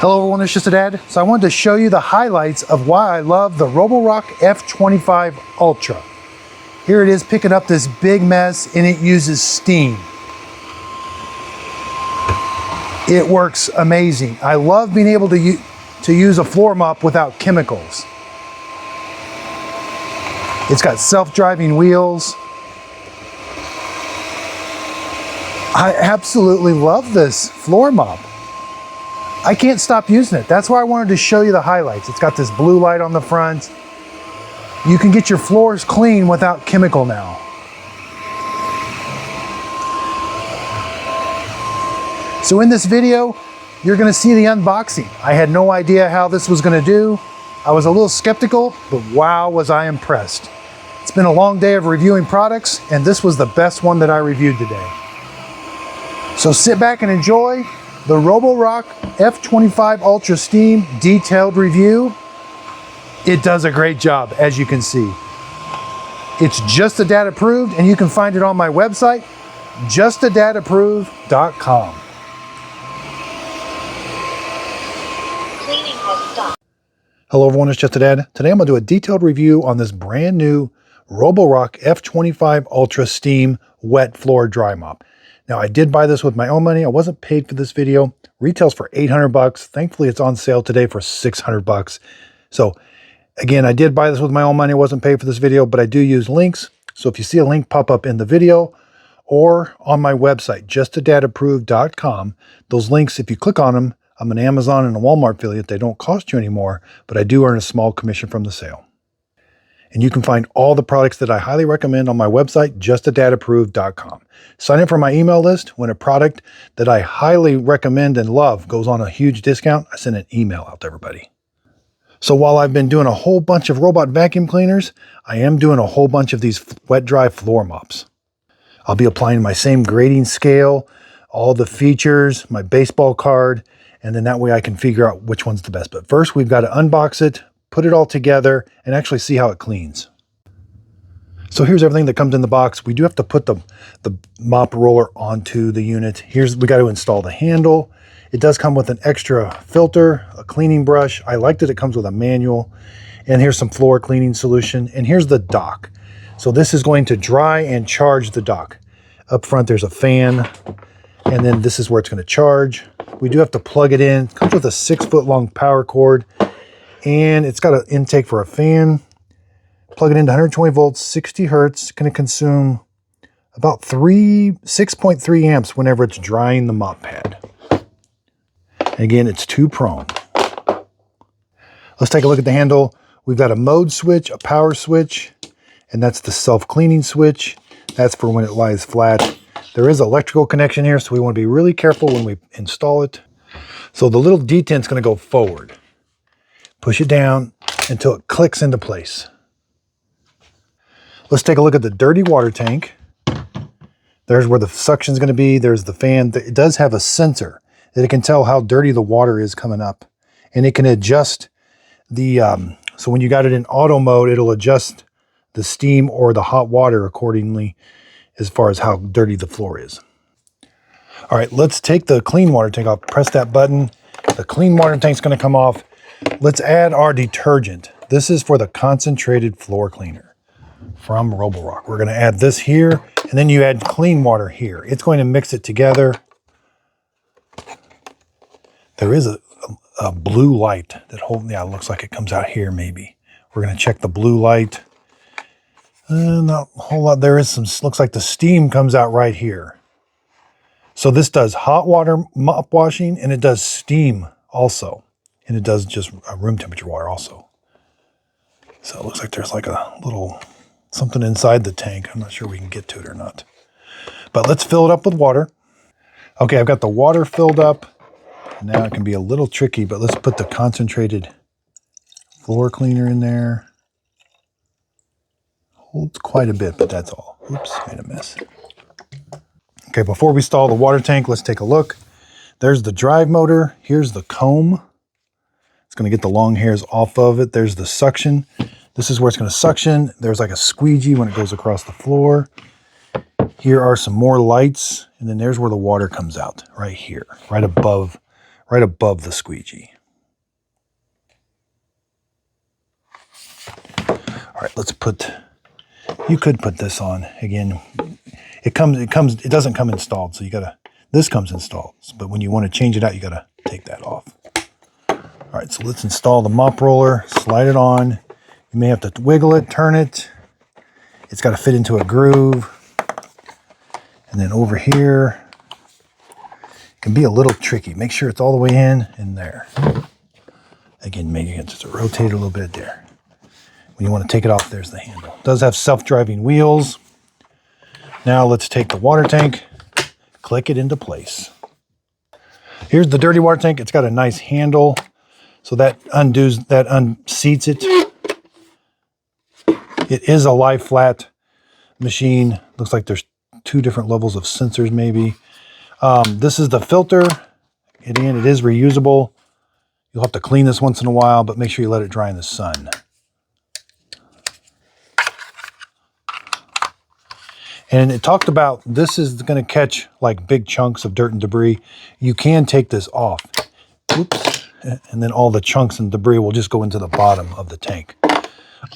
Hello everyone, it's Just a Dad. So I wanted to show you the highlights of why I love the RoboRock F25 Ultra. Here it is picking up this big mess and it uses steam. It works amazing. I love being able to use a floor mop without chemicals. It's got self-driving wheels. I absolutely love this floor mop. I can't stop using it. That's why I wanted to show you the highlights. It's got this blue light on the front. You can get your floors clean without chemical now. So in this video, you're gonna see the unboxing. I had no idea how this was gonna do. I was a little skeptical, but wow, was I impressed. It's been a long day of reviewing products, and this was the best one that I reviewed today. So sit back and enjoy the RoboRock F25 Ultra Steam detailed review. It does a great job, as you can see. It's Just a Dad approved, and you can find it on my website, justadadapproved.com. Cleaning has stopped. Hello everyone, it's Just a Dad. Today I'm going to do a detailed review on this brand new RoboRock F25 Ultra Steam Wet Floor Dry Mop. Now I did buy this with my own money. I wasn't paid for this video. Retails for 800 bucks. Thankfully it's on sale today for 600 bucks. So again, I did buy this with my own money. I wasn't paid for this video, but I do use links. So if you see a link pop up in the video or on my website, justadadapproved.com, those links, if you click on them, I'm an Amazon and a Walmart affiliate. They don't cost you anymore, but I do earn a small commission from the sale. And you can find all the products that I highly recommend on my website, justadadapproved.com. Sign up for my email list. When a product that I highly recommend and love goes on a huge discount, I send an email out to everybody. So while I've been doing a whole bunch of robot vacuum cleaners, I am doing a whole bunch of these wet dry floor mops. I'll be applying my same grading scale, all the features, my baseball card, and then that way I can figure out which one's the best. But first we've got to unbox it, put it all together, and actually see how it cleans. So here's everything that comes in the box. We do have to put the mop roller onto the unit. We got to install the handle. It does come with an extra filter, a cleaning brush. I like that it comes with a manual. And here's some floor cleaning solution. And here's the dock. So this is going to dry and charge the dock. Up front there's a fan, and then this is where it's going to charge. We do have to plug it in. It comes with a 6-foot long power cord. And it's got an intake for a fan. Plug it into 120 volts, 60 hertz. Going to consume about 6.3 amps whenever it's drying the mop pad. And again, it's 2-prong. Let's take a look at the handle. We've got a mode switch, a power switch, and that's the self-cleaning switch. That's for when it lies flat. There is an electrical connection here, so we want to be really careful when we install it. So the little detent's going to go forward. Push it down until it clicks into place. Let's take a look at the dirty water tank. There's where the suction is going to be. There's the fan. It does have a sensor that it can tell how dirty the water is coming up. And it can adjust the, so when you got it in auto mode, it'll adjust the steam or the hot water accordingly as far as how dirty the floor is. All right, let's take the clean water tank off. Press that button. The clean water tank's going to come off. Let's add our detergent. This is for the concentrated floor cleaner from RoboRock. We're going to add this here, and then you add clean water here. It's going to mix it together. There is a blue light that it looks like it comes out here maybe. We're going to check the blue light. Not a whole lot. There is some, looks like the steam comes out right here. So this does hot water mop washing, and it does steam also. And it does just room temperature water also. So it looks like there's like a little something inside the tank. I'm not sure we can get to it or not. But let's fill it up with water. Okay, I've got the water filled up. Now it can be a little tricky, but let's put the concentrated floor cleaner in there. Holds quite a bit, but that's all. Oops, made a mess. Okay, before we install the water tank, let's take a look. There's the drive motor. Here's the comb. It's going to get the long hairs off of it. There's the suction. This is where it's going to suction. There's like a squeegee when it goes across the floor. Here are some more lights. And then there's where the water comes out, right here, right above right above the squeegee. All right, you could put this on again. It doesn't come installed, so this comes installed. But when you want to change it out, you gotta take that off. All right, so let's install the mop roller, slide it on. You may have to wiggle it, turn it. It's got to fit into a groove. And then over here, it can be a little tricky. Make sure it's all the way in and there. Again, maybe you can just rotate it a little bit there. When you want to take it off, there's the handle. It does have self-driving wheels. Now let's take the water tank, click it into place. Here's the dirty water tank. It's got a nice handle, so that unseats it. It is a lie flat machine. Looks like there's 2 different levels of sensors maybe. This is the filter. Again, it is reusable. You'll have to clean this once in a while, but make sure you let it dry in the sun. And it talked about this is going to catch like big chunks of dirt and debris. You can take this off. Oops. And then all the chunks and debris will just go into the bottom of the tank.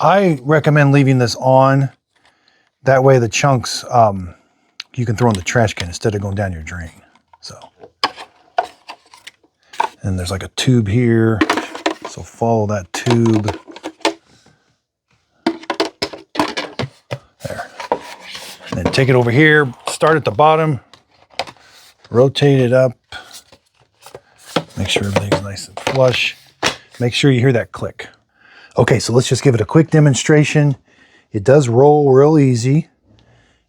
I recommend leaving this on. That way the chunks you can throw in the trash can instead of going down your drain. So, and there's like a tube here. So follow that tube. There. And then take it over here, start at the bottom, rotate it up. Make sure everything's nice and flush. Make sure you hear that click. Okay, so let's just give it a quick demonstration. It does roll real easy.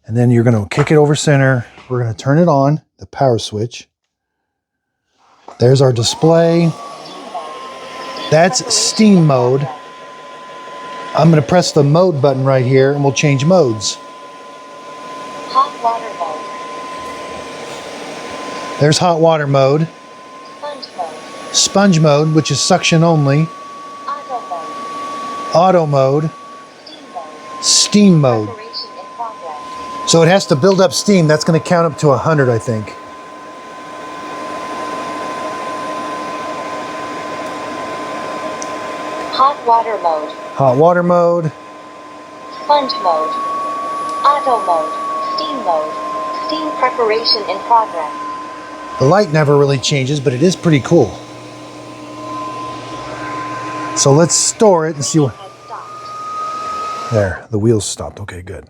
And then you're going to kick it over center. We're going to turn it on, the power switch. There's our display. That's steam mode. I'm going to press the mode button right here and we'll change modes. Hot water mode. There's hot water mode. Sponge mode. Sponge mode, which is suction only. Auto mode. Auto mode. Steam mode. Steam mode. Preparation in progress. So it has to build up steam. That's going to count up to 100, I think. Hot water mode. Hot water mode. Sponge mode. Auto mode. Steam mode. Steam preparation in progress. The light never really changes, but it is pretty cool. So let's store it and see what... Has stopped. There, the wheels stopped. Okay, good.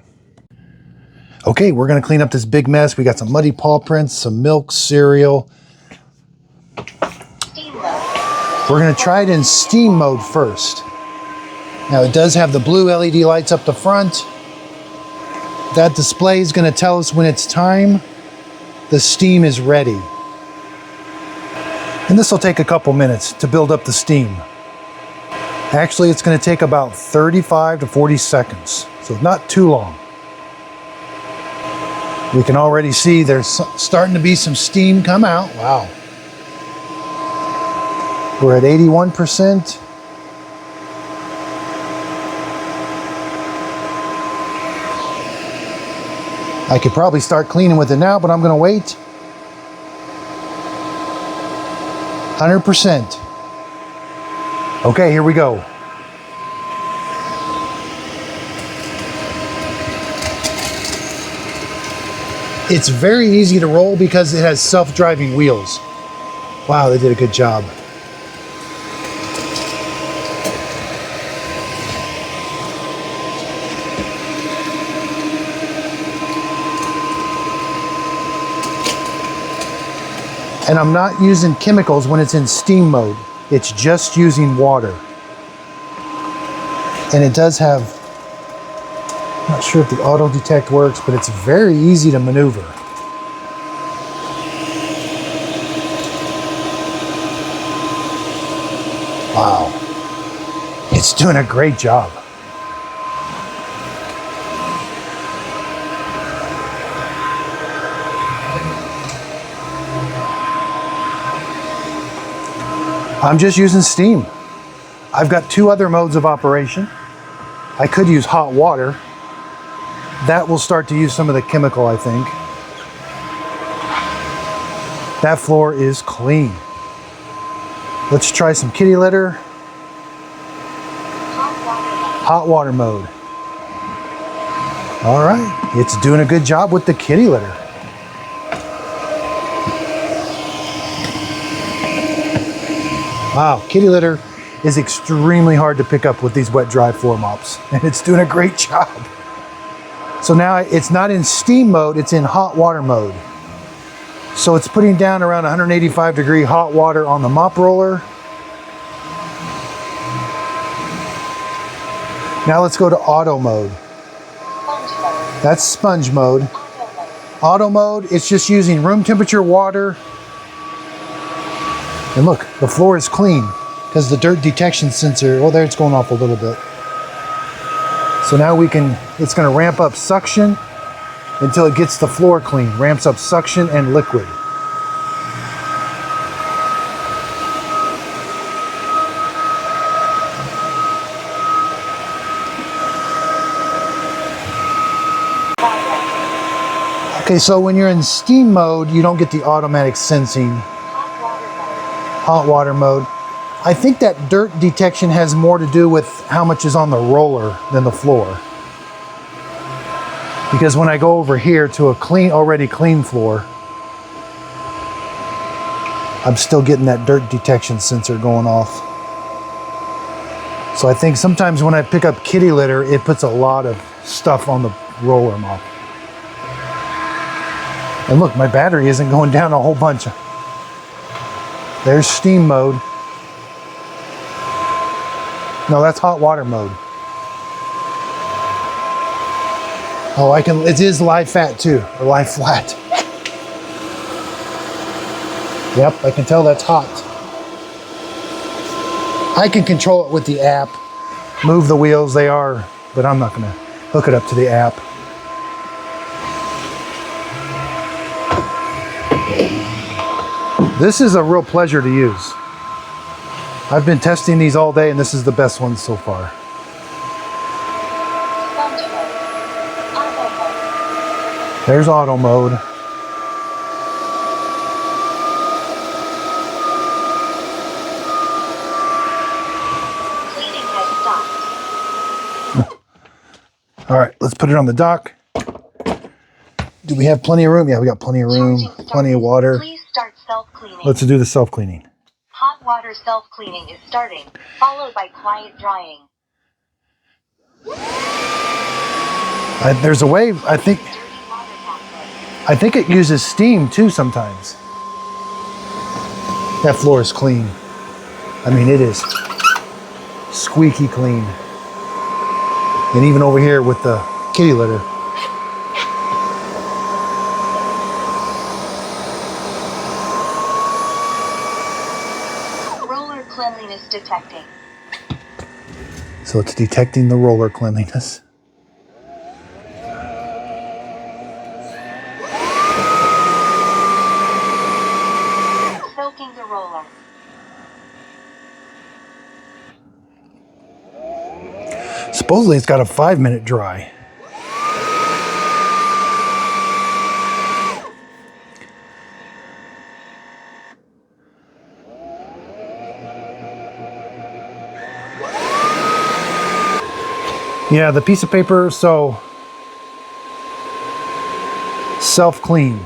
Okay, we're going to clean up this big mess. We got some muddy paw prints, some milk, cereal. Steam mode. We're going to try it in steam mode first. Now it does have the blue LED lights up the front. That display is going to tell us when it's time. The steam is ready. And this will take a couple minutes to build up the steam. Actually, it's going to take about 35 to 40 seconds, so not too long. We can already see there's starting to be some steam come out. Wow. We're at 81%. I could probably start cleaning with it now, but I'm going to wait. 100%. Okay, here we go. It's very easy to roll because it has self-driving wheels. Wow, they did a good job. And I'm not using chemicals when it's in steam mode. It's just using water. And it does have, I'm not sure if the auto detect works, but it's very easy to maneuver. Wow. It's doing a great job. I'm just using steam. I've got 2 other modes of operation. I could use hot water. That will start to use some of the chemical, I think. That floor is clean. Let's try some kitty litter. Hot water mode. Hot water mode. All right, it's doing a good job with the kitty litter. Wow, kitty litter is extremely hard to pick up with these wet dry floor mops, and it's doing a great job. So now it's not in steam mode, it's in hot water mode. So it's putting down around 185-degree hot water on the mop roller. Now let's go to auto mode. Sponge mode. That's sponge mode. Auto mode. Auto mode, it's just using room temperature water. And look, the floor is clean because the dirt detection sensor, well, there it's going off a little bit. So now it's going to ramp up suction until it gets the floor clean. Ramps up suction and liquid. Okay, so when you're in steam mode, you don't get the automatic sensing. Hot water mode. Hot water mode. I think that dirt detection has more to do with how much is on the roller than the floor. Because when I go over here to a already clean floor, I'm still getting that dirt detection sensor going off. So I think sometimes when I pick up kitty litter, it puts a lot of stuff on the roller mop. And look, my battery isn't going down a whole bunch. There's steam mode. No, that's hot water mode. Oh, it is live fat too, or live flat. Yep, I can tell that's hot. I can control it with the app, move the wheels, but I'm not gonna hook it up to the app. This is a real pleasure to use. I've been testing these all day and this is the best one so far. Sponge mode. Auto mode. There's auto mode. Cleaning has stopped. All right, let's put it on the dock. Do we have plenty of room? Yeah, we got plenty of room, Charging plenty of started. water. Please start self-cleaning. Let's do the self-cleaning. Hot water self-cleaning is starting, followed by quiet drying. There's a way, I think Dirty water pathway. it uses steam too sometimes. That floor is clean. I mean, it is squeaky clean. And even over here with the kitty litter. Roller cleanliness detecting. So it's detecting the roller cleanliness. Soaking the roller. Supposedly it's got a 5-minute dry. Yeah, the piece of paper, so self-clean.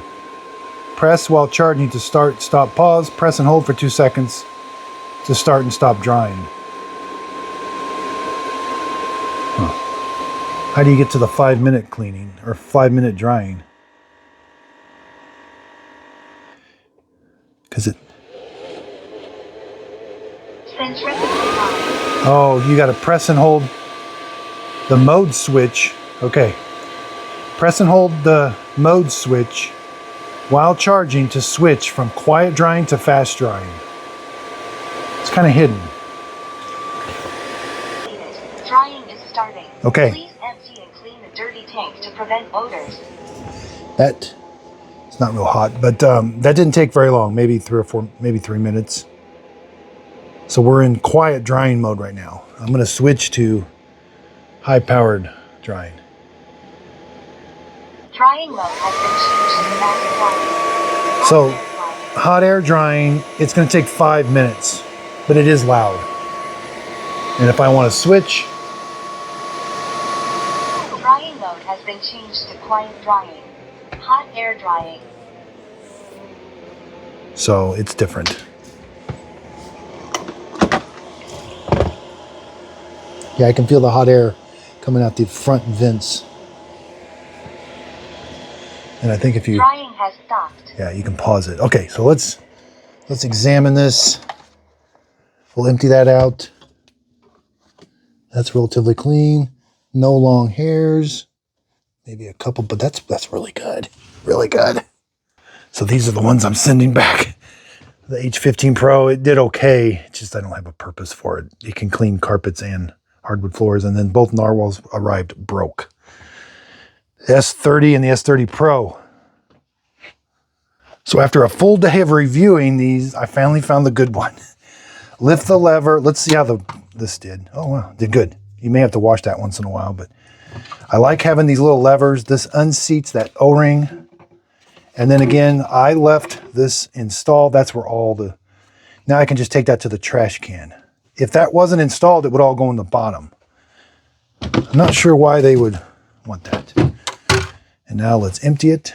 Press while charging to start, stop, pause. Press and hold for 2 seconds to start and stop drying. How do you get to the 5-minute cleaning or 5-minute drying? Because it... Centricity on. Oh, you got to press and hold the mode switch. Okay. Press and hold the mode switch while charging to switch from quiet drying to fast drying. It's kind of hidden. Drying is starting. Okay. Please empty and clean the dirty tank to prevent odors. That it's not real hot, but that didn't take very long. Maybe 3 or 4, maybe 3 minutes. So we're in quiet drying mode right now. I'm going to switch to high-powered drying. Drying mode has been changed to fast drying. So hot air drying, it's going to take 5 minutes. but it is loud. And if I want to switch, Drying mode has been changed to quiet drying. Hot air drying. so it's different. Yeah, I can feel the hot air coming out the front vents. And I think if you... Drying has stopped. Yeah, you can pause it. Okay, so let's examine this. We'll empty that out. That's relatively clean. No long hairs. Maybe a couple, but that's really good. Really good. So these are the ones I'm sending back. The H15 Pro, it did okay. It's just I don't have a purpose for it. It can clean carpets and hardwood floors, and then both narwhals arrived broke. The S30 and the S30 Pro. So after a full day of reviewing these, I finally found the good one. Lift the lever. Let's see how this did. Oh, wow, did good. You may have to wash that once in a while, but I like having these little levers. This unseats that O-ring. And then again, I left this installed. That's where all the... Now I can just take that to the trash can. If that wasn't installed, it would all go in the bottom. I'm not sure why they would want that. And now let's empty it.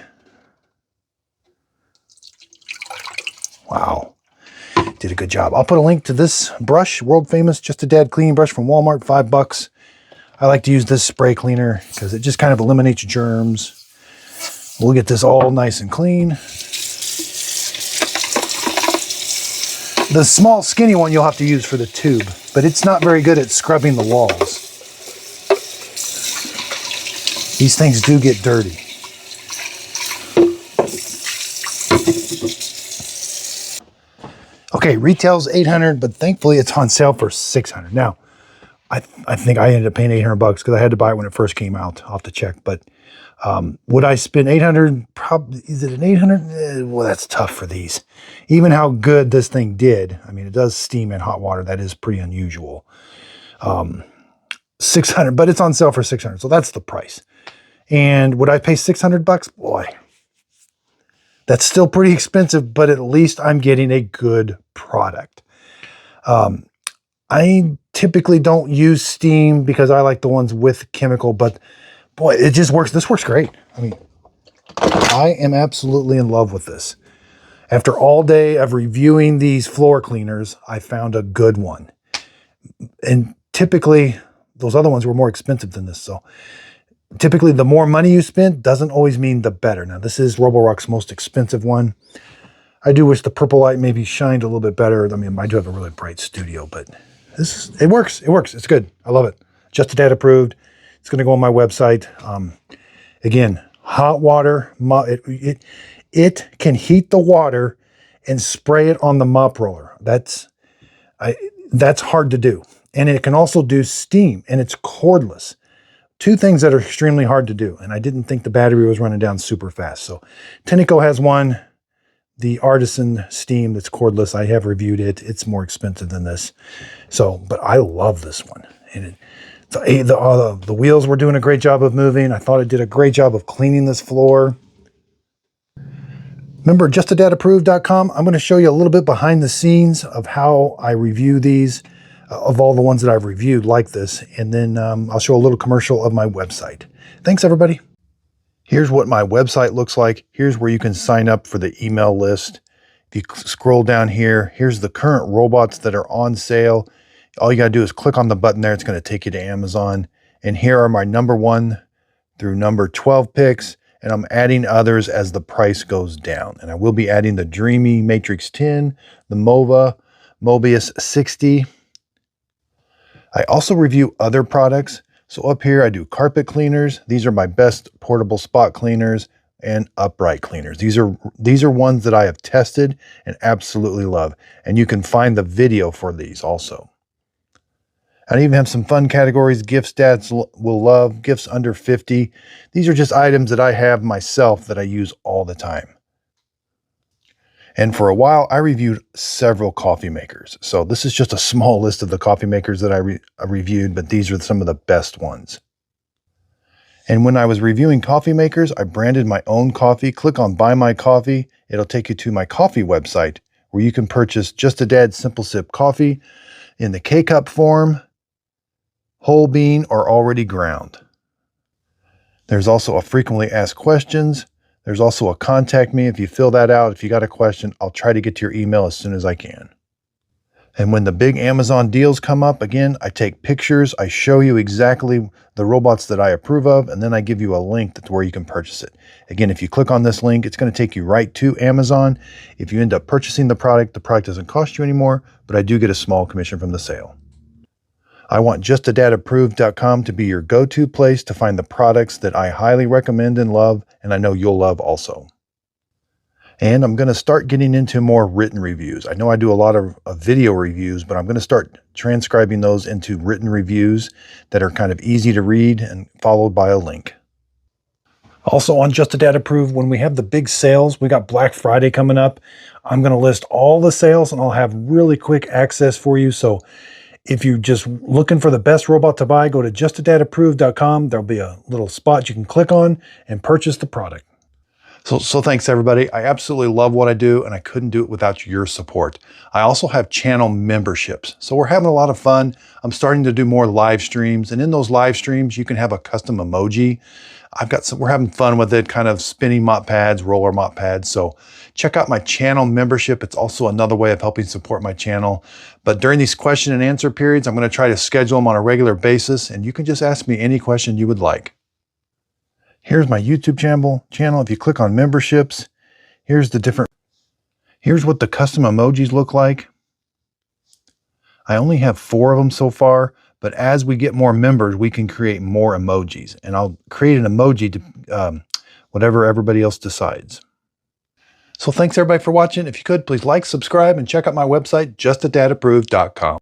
Wow. Did a good job. I'll put a link to this brush, world famous Just a Dad cleaning brush from Walmart, $5. I like to use this spray cleaner because it just kind of eliminates germs. We'll get this all nice and clean. The small skinny one you'll have to use for the tube, but it's not very good at scrubbing the walls. These things do get dirty. Okay, retails $800, but thankfully it's on sale for $600. Now, I think I ended up paying $800 because I had to buy it when it first came out. I'll have to check, but would I spend $800? Probably. Is it an $800? Well, that's tough for these. Even how good this thing did. I mean, it does steam in hot water. That is pretty unusual. $600, but it's on sale for $600, so that's the price. And would I pay $600? Boy, that's still pretty expensive, but at least I'm getting a good product. I typically don't use steam because I like the ones with chemical, but boy, it just works. This works great. I mean, I am absolutely in love with this. After all day of reviewing these floor cleaners, I found a good one. And typically, those other ones were more expensive than this. So typically, the more money you spend doesn't always mean the better. Now, this is RoboRock's most expensive one. I do wish the purple light maybe shined a little bit better. I mean, I do have a really bright studio, but it works. It works. It's good. I love it. Just a Dad approved. It's going to go on my website. Again, hot water. It can heat the water and spray it on the mop roller. That's hard to do. And it can also do steam, and it's cordless. Two things that are extremely hard to do. And I didn't think the battery was running down super fast. So Tenneco has one. The Artisan Steam that's cordless, I have reviewed it. It's more expensive than this. So, but I love this one. And the wheels were doing a great job of moving. I thought it did a great job of cleaning this floor. Remember, justadadapproved.com. I'm going to show you a little bit behind the scenes of how I review these, of all the ones that I've reviewed like this. And then I'll show a little commercial of my website. Thanks, everybody. Here's what my website looks like. Here's where you can sign up for the email list. If you scroll down here, here's the current robots that are on sale. All you got to do is click on the button there. It's going to take you to Amazon. And here are my number 1 through number 12 picks. And I'm adding others as the price goes down. And I will be adding the Dreamy Matrix 10, the MOVA, Mobius 60. I also review other products. So up here, I do carpet cleaners. These are my best portable spot cleaners and upright cleaners. These are ones that I have tested and absolutely love. And you can find the video for these also. I even have some fun categories, gifts dads will love, gifts under 50. These are just items that I have myself that I use all the time. And for a while, I reviewed several coffee makers. So this is just a small list of the coffee makers that I reviewed, but these are some of the best ones. And when I was reviewing coffee makers, I branded my own coffee. Click on Buy My Coffee. It'll take you to my coffee website where you can purchase Just a Dad Simple Sip coffee in the K-Cup form, whole bean, or already ground. There's also a frequently asked questions. There's also a contact me. If you fill that out, if you got a question, I'll try to get to your email as soon as I can. And when the big Amazon deals come up, again, I take pictures, I show you exactly the robots that I approve of, and then I give you a link that's where you can purchase it. Again, if you click on this link, it's going to take you right to Amazon. If you end up purchasing the product doesn't cost you anymore, but I do get a small commission from the sale. I want justadadapproved.com to be your go-to place to find the products that I highly recommend and love, and I know you'll love also. And I'm going to start getting into more written reviews. I know I do a lot of video reviews, but I'm going to start transcribing those into written reviews that are kind of easy to read and followed by a link. Also on Just a Dad Approved, when we have the big sales, we got Black Friday coming up. I'm going to list all the sales and I'll have really quick access for you. So if you're just looking for the best robot to buy, go to justadadapproved.com. There'll be a little spot you can click on and purchase the product. So thanks everybody. I absolutely love what I do and I couldn't do it without your support. I also have channel memberships. So we're having a lot of fun. I'm starting to do more live streams, and in those live streams, you can have a custom emoji. We're having fun with it, kind of spinning mop pads, roller mop pads. So check out my channel membership. It's also another way of helping support my channel. But during these question and answer periods, I'm going to try to schedule them on a regular basis, and you can just ask me any question you would like. Here's my YouTube channel. If you click on memberships, here's what the custom emojis look like. I only have 4 of them so far, but as we get more members, we can create more emojis, and I'll create an emoji to whatever everybody else decides. So thanks everybody for watching. If you could, please like, subscribe, and check out my website, justadadapproved.com.